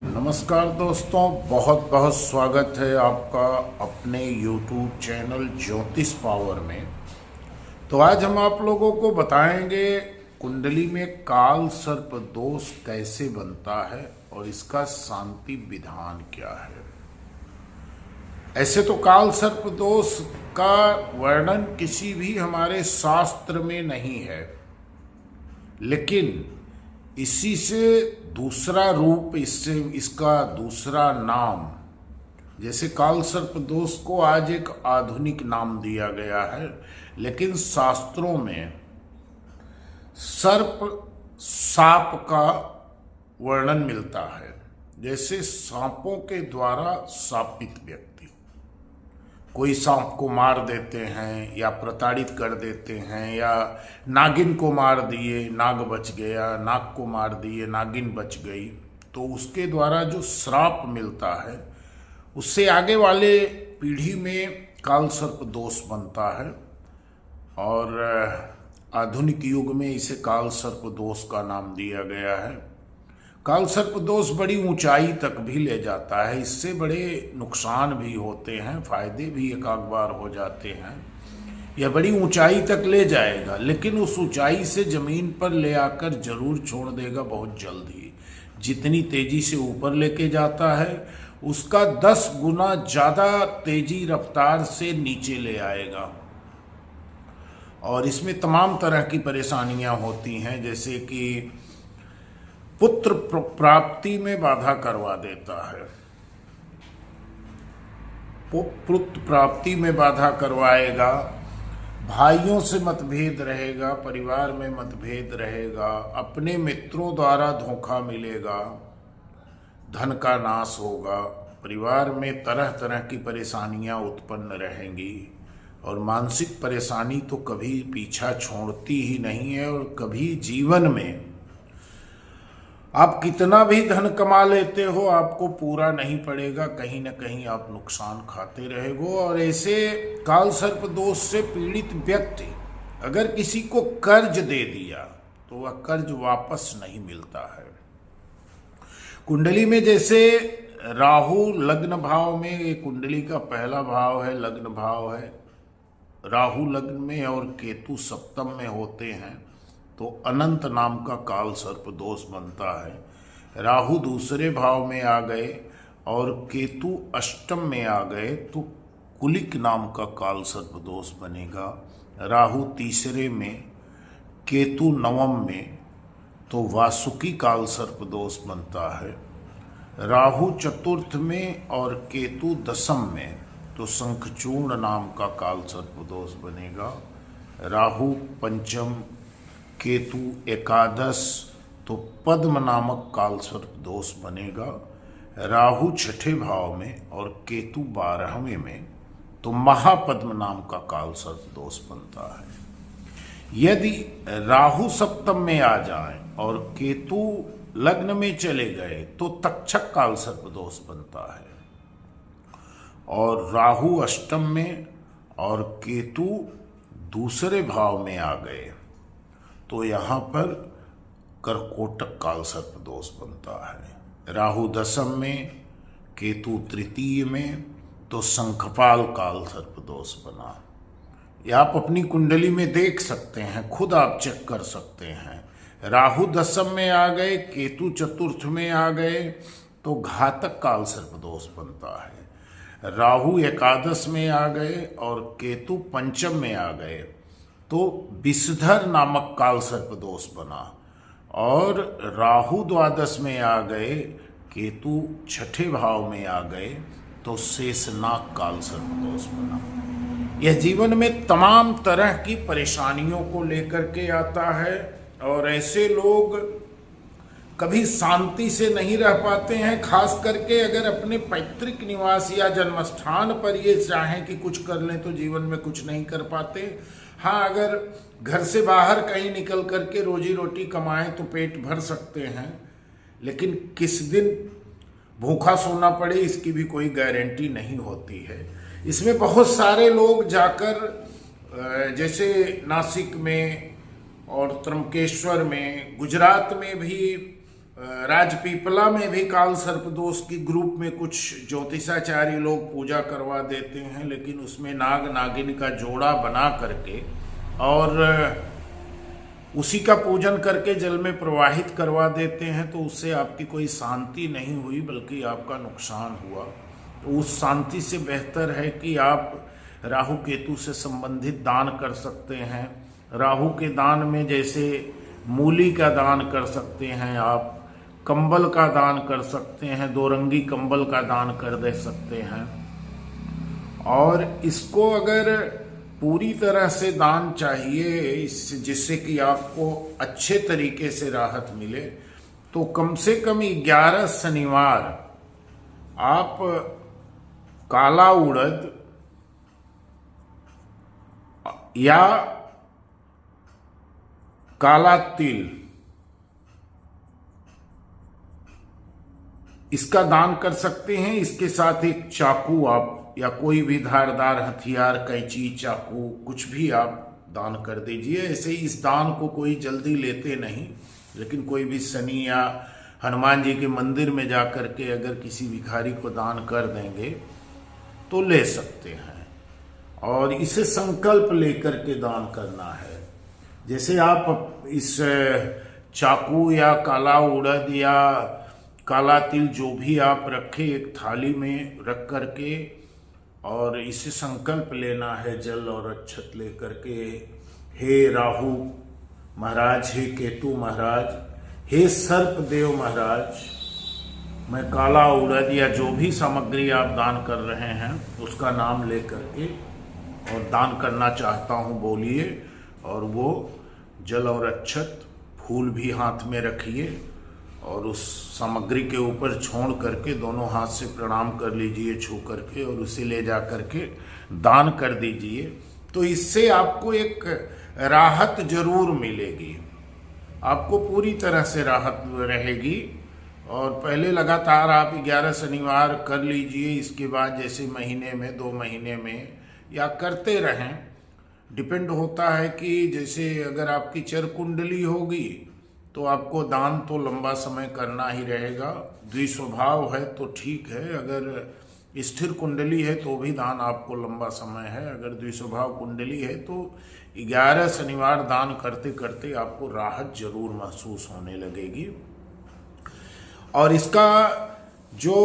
नमस्कार दोस्तों, बहुत बहुत स्वागत है आपका अपने YouTube चैनल ज्योतिष पावर में। तो आज हम आप लोगों को बताएंगे कुंडली में काल सर्प दोष कैसे बनता है और इसका शांति विधान क्या है। ऐसे तो काल सर्प दोष का वर्णन किसी भी हमारे शास्त्र में नहीं है, लेकिन इसी से दूसरा रूप, इससे इसका दूसरा नाम, जैसे काल सर्प दोष को आज एक आधुनिक नाम दिया गया है, लेकिन शास्त्रों में सर्प साप का वर्णन मिलता है। जैसे सांपों के द्वारा शापित व्यक्ति, कोई सांप को मार देते हैं या प्रताड़ित कर देते हैं, या नागिन को मार दिए नाग बच गया, नाग को मार दिए नागिन बच गई, तो उसके द्वारा जो श्राप मिलता है उससे आगे वाले पीढ़ी में काल सर्प दोष बनता है। और आधुनिक युग में इसे काल सर्प दोष का नाम दिया गया है। काल सर्प दोष बड़ी ऊंचाई तक भी ले जाता है, इससे बड़े नुकसान भी होते हैं, फायदे भी एक आध बार हो जाते हैं। यह बड़ी ऊंचाई तक ले जाएगा, लेकिन उस ऊंचाई से जमीन पर ले आकर जरूर छोड़ देगा बहुत जल्द ही। जितनी तेजी से ऊपर लेके जाता है उसका 10 गुना ज्यादा तेजी रफ्तार से नीचे ले आएगा। और इसमें तमाम तरह की परेशानियां होती हैं, जैसे कि पुत्र प्राप्ति में बाधा करवा देता है, पुत्र प्राप्ति में बाधा करवाएगा, भाइयों से मतभेद रहेगा, परिवार में मतभेद रहेगा, अपने मित्रों द्वारा धोखा मिलेगा, धन का नाश होगा, परिवार में तरह तरह की परेशानियां उत्पन्न रहेंगी। और मानसिक परेशानी तो कभी पीछा छोड़ती ही नहीं है, और कभी जीवन में आप कितना भी धन कमा लेते हो आपको पूरा नहीं पड़ेगा, कहीं ना कहीं आप नुकसान खाते रहेगो। और ऐसे काल सर्प दोष से पीड़ित व्यक्ति अगर किसी को कर्ज दे दिया तो वह कर्ज वापस नहीं मिलता है। कुंडली में जैसे राहु लग्न भाव में, ये कुंडली का पहला भाव है, लग्न भाव है, राहु लग्न में और केतु सप्तम में होते हैं तो अनंत नाम का काल सर्प दोष बनता है। राहु दूसरे भाव में आ गए और केतु अष्टम में आ गए तो कुलिक नाम का काल सर्प दोष बनेगा। राहु तीसरे में, केतु नवम में तो वासुकी काल सर्प दोष बनता है। राहु चतुर्थ में और केतु दशम में तो शंखचूर्ण नाम का काल सर्प दोष बनेगा। राहु पंचम, केतु एकादश तो पद्म नामक काल सर्प दोष बनेगा। राहु छठे भाव में और केतु 12वें में तो महापद्म नाम का काल सर्प दोष बनता है। यदि राहु सप्तम में आ जाए और केतु लग्न में चले गए तो तक्षक काल सर्प दोष बनता है। और राहु अष्टम में और केतु दूसरे भाव में आ गए तो यहाँ पर कर्कोटक काल सर्प दोष बनता है। राहु दशम में, केतु तृतीय में तो शंखपाल काल सर्प दोष बना। यह आप अपनी कुंडली में देख सकते हैं, खुद आप चेक कर सकते हैं। राहु दशम में आ गए, केतु चतुर्थ में आ गए तो घातक काल सर्प दोष बनता है। राहु एकादश में आ गए और केतु पंचम में आ गए तो विषधर नामक काल सर्प दोष बना। और राहु द्वादश में आ गए, केतु छठे भाव में आ गए तो शेषनाग काल सर्प दोष बना। यह जीवन में तमाम तरह की परेशानियों को लेकर के आता है, और ऐसे लोग कभी शांति से नहीं रह पाते हैं। खास करके अगर अपने पैतृक निवास या जन्मस्थान पर ये चाहें कि कुछ कर लें तो जीवन में कुछ नहीं कर पाते। हाँ, अगर घर से बाहर कहीं निकल करके रोजी रोटी कमाएं तो पेट भर सकते हैं, लेकिन किस दिन भूखा सोना पड़े इसकी भी कोई गारंटी नहीं होती है। इसमें बहुत सारे लोग जाकर, जैसे नासिक में और त्र्यंबकेश्वर में, गुजरात में भी राजपीपला में भी काल सर्प दोष की ग्रुप में कुछ ज्योतिषाचार्य लोग पूजा करवा देते हैं, लेकिन उसमें नाग नागिन का जोड़ा बना करके और उसी का पूजन करके जल में प्रवाहित करवा देते हैं, तो उससे आपकी कोई शांति नहीं हुई बल्कि आपका नुकसान हुआ। तो उस शांति से बेहतर है कि आप राहु केतु से संबंधित दान कर सकते हैं। राहु के दान में जैसे मूली का दान कर सकते हैं, आप कंबल का दान कर सकते हैं, 2 रंगी कंबल का दान कर दे सकते हैं। और इसको अगर पूरी तरह से दान चाहिए जिससे कि आपको अच्छे तरीके से राहत मिले, तो कम से कम 11 शनिवार आप काला उड़द या काला तिल इसका दान कर सकते हैं। इसके साथ एक चाकू आप या कोई भी धारदार हथियार, कैंची, चाकू कुछ भी आप दान कर दीजिए। ऐसे इस दान को कोई जल्दी लेते नहीं, लेकिन कोई भी शनि या हनुमान जी के मंदिर में जा कर के अगर किसी भिखारी को दान कर देंगे तो ले सकते हैं। और इसे संकल्प लेकर के दान करना है। जैसे आप इस चाकू या काला उड़द या काला तिल जो भी आप रखें एक थाली में रख करके, और इसे संकल्प लेना है जल और अक्षत लेकर के, हे राहु महाराज, हे केतु महाराज, हे सर्प देव महाराज, मैं काला उड़द या जो भी सामग्री आप दान कर रहे हैं उसका नाम लेकर के और दान करना चाहता हूँ बोलिए। और वो जल और अक्षत फूल भी हाथ में रखिए और उस सामग्री के ऊपर छोड़ करके दोनों हाथ से प्रणाम कर लीजिए छू करके, और उसे ले जा करके दान कर दीजिए। तो इससे आपको एक राहत जरूर मिलेगी, आपको पूरी तरह से राहत रहेगी। और पहले लगातार आप 11 शनिवार कर लीजिए। इसके बाद जैसे महीने में 2 महीने में या करते रहें, डिपेंड होता है कि जैसे अगर आपकी चर कुंडली होगी तो आपको दान तो लंबा समय करना ही रहेगा। द्विस्वभाव है तो ठीक है, अगर स्थिर कुंडली है तो भी दान आपको लंबा समय है। अगर द्विस्वभाव कुंडली है तो 11 शनिवार दान करते करते आपको राहत जरूर महसूस होने लगेगी। और इसका जो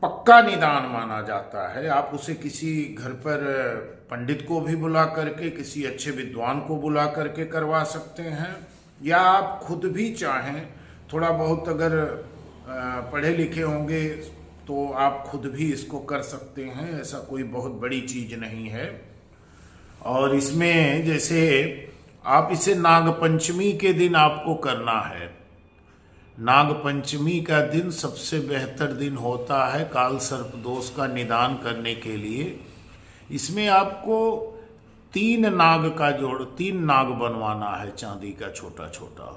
पक्का निदान माना जाता है, आप उसे किसी घर पर पंडित को भी बुला करके, किसी अच्छे विद्वान को बुला करके करवा सकते हैं, या आप खुद भी चाहें, थोड़ा बहुत अगर पढ़े लिखे होंगे तो आप खुद भी इसको कर सकते हैं। ऐसा कोई बहुत बड़ी चीज नहीं है। और इसमें जैसे आप इसे नागपंचमी के दिन आपको करना है। नागपंचमी का दिन सबसे बेहतर दिन होता है काल सर्प दोष का निदान करने के लिए। इसमें आपको 3 नाग का जोड़, 3 नाग बनवाना है चांदी का छोटा छोटा।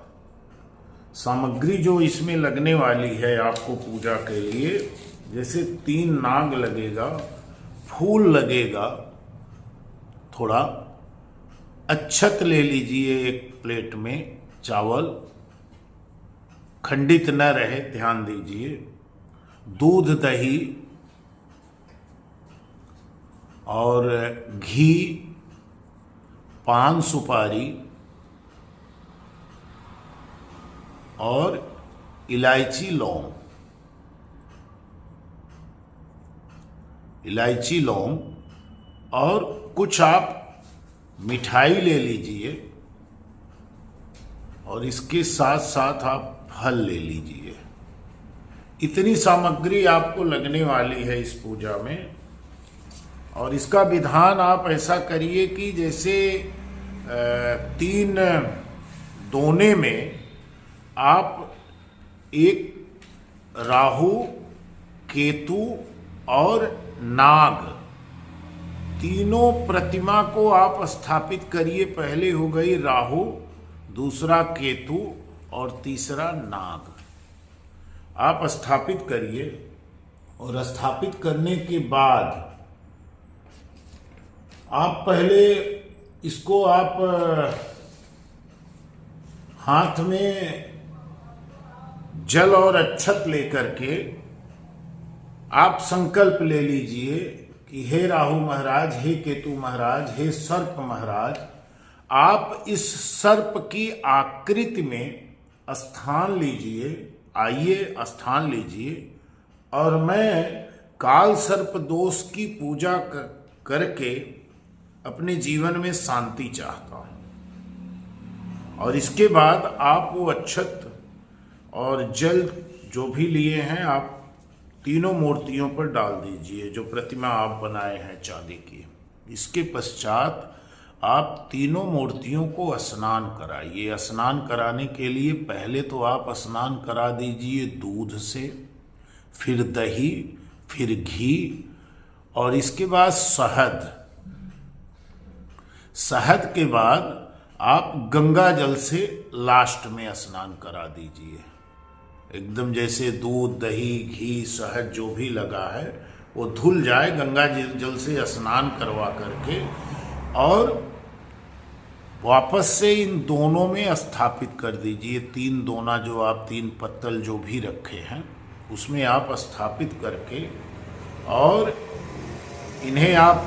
सामग्री जो इसमें लगने वाली है आपको पूजा के लिए, जैसे 3 नाग लगेगा, फूल लगेगा, थोड़ा अक्षत ले लीजिए एक प्लेट में, चावल खंडित न रहे ध्यान दीजिए, दूध, दही और घी, पान सुपारी और इलायची लौंग और कुछ आप मिठाई ले लीजिए, और इसके साथ साथ आप फल ले लीजिए। इतनी सामग्री आपको लगने वाली है इस पूजा में। और इसका विधान आप ऐसा करिए कि जैसे 3 दोने में आप एक राहु, केतु और नाग तीनों प्रतिमा को आप स्थापित करिए। पहले हो गई राहु, दूसरा केतु और तीसरा नाग। आप स्थापित करिए, और स्थापित करने के बाद आप पहले इसको आप हाथ में जल और अक्षत लेकर के आप संकल्प ले लीजिए कि हे राहु महाराज, हे केतु महाराज, हे सर्प महाराज, आप इस सर्प की आकृति में स्थान लीजिए, आइए स्थान लीजिए, और मैं काल सर्प दोष की पूजा करके अपने जीवन में शांति चाहता हूं। और इसके बाद आप वो अक्षत और जल जो भी लिए हैं आप तीनों मूर्तियों पर डाल दीजिए, जो प्रतिमा आप बनाए हैं चांदी की। इसके पश्चात आप तीनों मूर्तियों को स्नान कराइए। स्नान कराने के लिए पहले तो आप स्नान करा दीजिए दूध से, फिर दही, फिर घी, और इसके बाद शहद के बाद आप गंगा जल से लास्ट में स्नान करा दीजिए। एकदम जैसे दूध, दही, घी, शहद जो भी लगा है वो धुल जाए, गंगा जल से स्नान करवा करके, और वापस से इन दोनों में स्थापित कर दीजिए। 3 दोना जो आप 3 पत्तल जो भी रखे हैं उसमें आप स्थापित करके, और इन्हें आप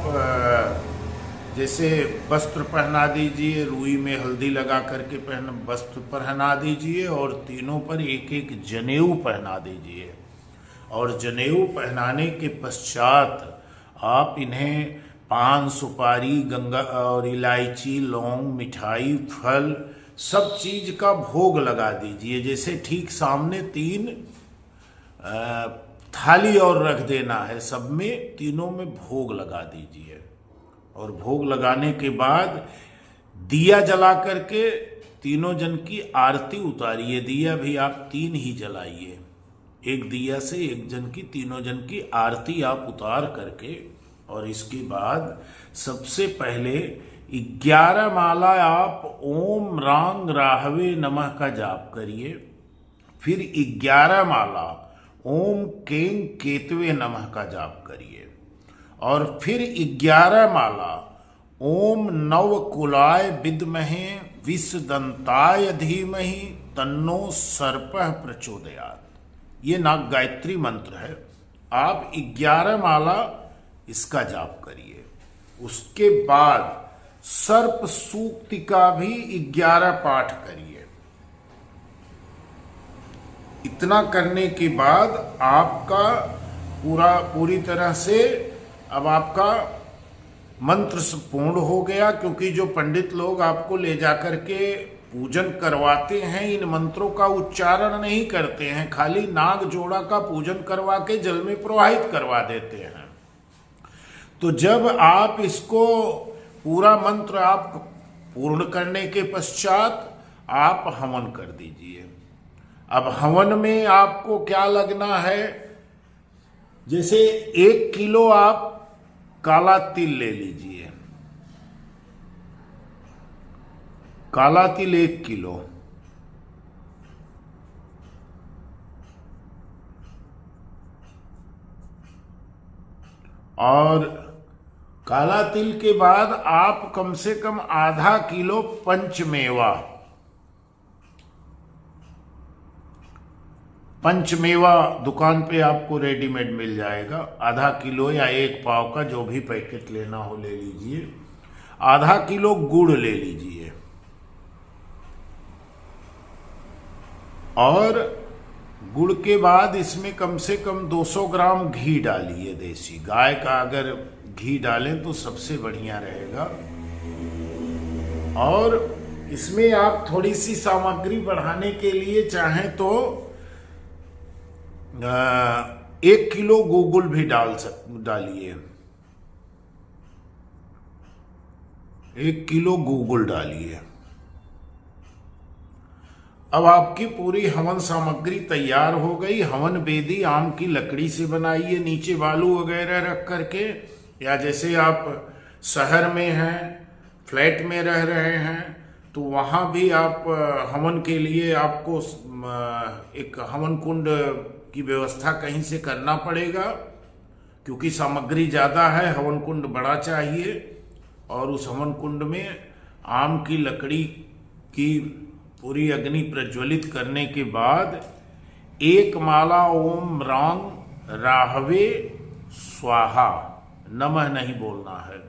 जैसे वस्त्र पहना दीजिए, रुई में हल्दी लगा करके वस्त्र पहना दीजिए, और तीनों पर एक एक जनेऊ पहना दीजिए। और जनेऊ पहनाने के पश्चात आप इन्हें पान, सुपारी, गंगा और इलायची, लौंग, मिठाई, फल, सब चीज का भोग लगा दीजिए। जैसे ठीक सामने 3 थाली और रख देना है, सब में तीनों में भोग लगा दीजिए। और भोग लगाने के बाद दिया जला करके तीनों जन की आरती उतारिए। दिया भी आप 3 ही जलाइए, एक दिया से एक जन की, तीनों जन की आरती आप उतार करके, और इसके बाद सबसे पहले 11 माला आप ओम रांग राहवे नमः का जाप करिए। फिर 11 माला ओम केंग केतवे नमः का जाप करिए। और फिर 11 माला ओम नव कुलाय विद्महे विषदंताय धीमहि तन्नो सर्पः प्रचोदयात्। ये नाग गायत्री मंत्र है। आप 11 माला इसका जाप करिए। उसके बाद सर्प सूक्ति का भी 11 पाठ करिए। इतना करने के बाद आपका पूरी तरह से अब आपका मंत्र पूर्ण हो गया, क्योंकि जो पंडित लोग आपको ले जाकर के पूजन करवाते हैं इन मंत्रों का उच्चारण नहीं करते हैं, खाली नाग जोड़ा का पूजन करवा के जल में प्रवाहित करवा देते हैं। तो जब आप इसको पूरा मंत्र आप पूर्ण करने के पश्चात आप हवन कर दीजिए। अब हवन में आपको क्या लगना है, जैसे 1 किलो आप काला तिल ले लीजिए, काला तिल 1 किलो, और काला तिल के बाद आप कम से कम आधा किलो पंचमेवा दुकान पे आपको रेडीमेड मिल जाएगा। आधा किलो या 1 पाव का जो भी पैकेट लेना हो ले लीजिए। आधा किलो गुड़ ले लीजिए, और गुड़ के बाद इसमें कम से कम 200 ग्राम घी डालिए। देसी गाय का अगर घी डालें तो सबसे बढ़िया रहेगा। और इसमें आप थोड़ी सी सामग्री बढ़ाने के लिए चाहें तो 1 किलो गूगल भी डालिए। 1 किलो गूगल डालिए। अब आपकी पूरी हवन सामग्री तैयार हो गई। हवन वेदी आम की लकड़ी से बनाइए, नीचे बालू वगैरह रख करके, या जैसे आप शहर में हैं, फ्लैट में रह रहे हैं, तो वहाँ भी आप हवन के लिए आपको एक हवन कुंड की व्यवस्था कहीं से करना पड़ेगा, क्योंकि सामग्री ज़्यादा है, हवन कुंड बड़ा चाहिए। और उस हवन कुंड में आम की लकड़ी की पूरी अग्नि प्रज्वलित करने के बाद एक माला ओम रांग राहवे स्वाहा, नमः नहीं बोलना है।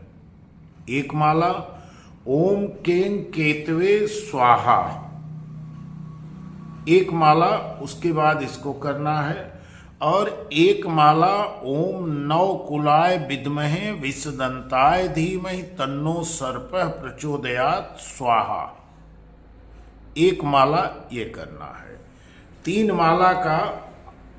एक माला ओम केंग केतवे स्वाहा, एक माला उसके बाद इसको करना है। और एक माला ओम नव कुलाय विद्महे विषदंताय धीमहि तन्नो सर्पः प्रचोदयात् स्वाहा, एक माला ये करना है। 3 माला का,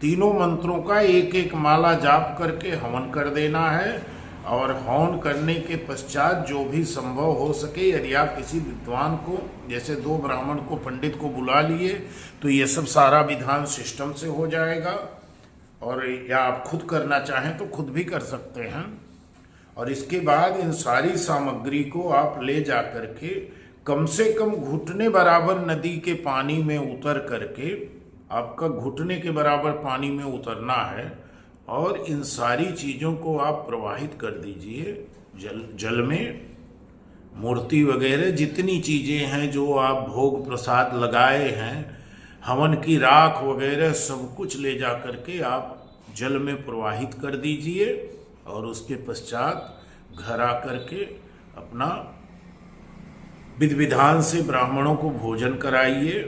तीनों मंत्रों का एक एक माला जाप करके हवन कर देना है। और हवन करने के पश्चात जो भी संभव हो सके, यदि आप किसी विद्वान को, जैसे 2 ब्राह्मण को, पंडित को बुला लिए तो ये सब सारा विधान सिस्टम से हो जाएगा। और या आप खुद करना चाहें तो खुद भी कर सकते हैं। और इसके बाद इन सारी सामग्री को आप ले जा करके कम से कम घुटने बराबर नदी के पानी में उतर करके, आपका घुटने के बराबर पानी में उतरना है और इन सारी चीज़ों को आप प्रवाहित कर दीजिए जल में। मूर्ति वगैरह जितनी चीज़ें हैं जो आप भोग प्रसाद लगाए हैं, हवन की राख वगैरह सब कुछ ले जा करके आप जल में प्रवाहित कर दीजिए। और उसके पश्चात घर आकर के अपना विधि विधान से ब्राह्मणों को भोजन कराइए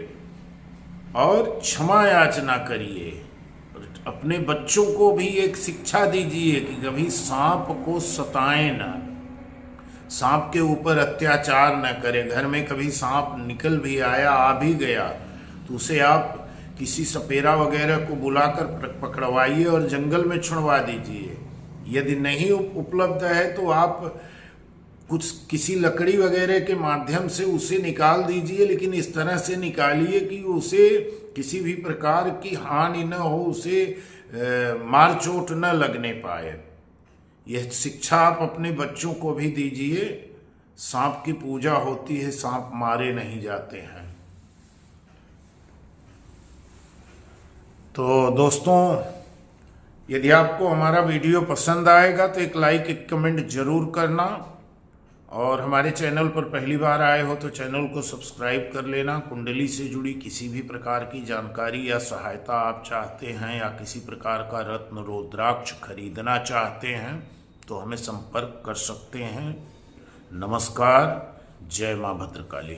और क्षमा याचना करिए। अपने बच्चों को भी एक शिक्षा दीजिए कि कभी सांप को सताएं न, सांप के ऊपर अत्याचार न करें। घर में कभी सांप निकल भी आया, आ भी गया, तो उसे आप किसी सपेरा वगैरह को बुलाकर पकड़वाइए और जंगल में छुड़वा दीजिए। यदि नहीं उपलब्ध है तो आप कुछ किसी लकड़ी वगैरह के माध्यम से उसे निकाल दीजिए, लेकिन इस तरह से निकालिए कि उसे किसी भी प्रकार की हानि न हो, उसे मार चोट न लगने पाए। यह शिक्षा आप अपने बच्चों को भी दीजिए। सांप की पूजा होती है, सांप मारे नहीं जाते हैं। तो दोस्तों, यदि आपको हमारा वीडियो पसंद आएगा तो एक लाइक, एक कमेंट जरूर करना। और हमारे चैनल पर पहली बार आए हो तो चैनल को सब्सक्राइब कर लेना। कुंडली से जुड़ी किसी भी प्रकार की जानकारी या सहायता आप चाहते हैं, या किसी प्रकार का रत्न रुद्राक्ष खरीदना चाहते हैं तो हमें संपर्क कर सकते हैं। नमस्कार। जय मां भद्रकाली।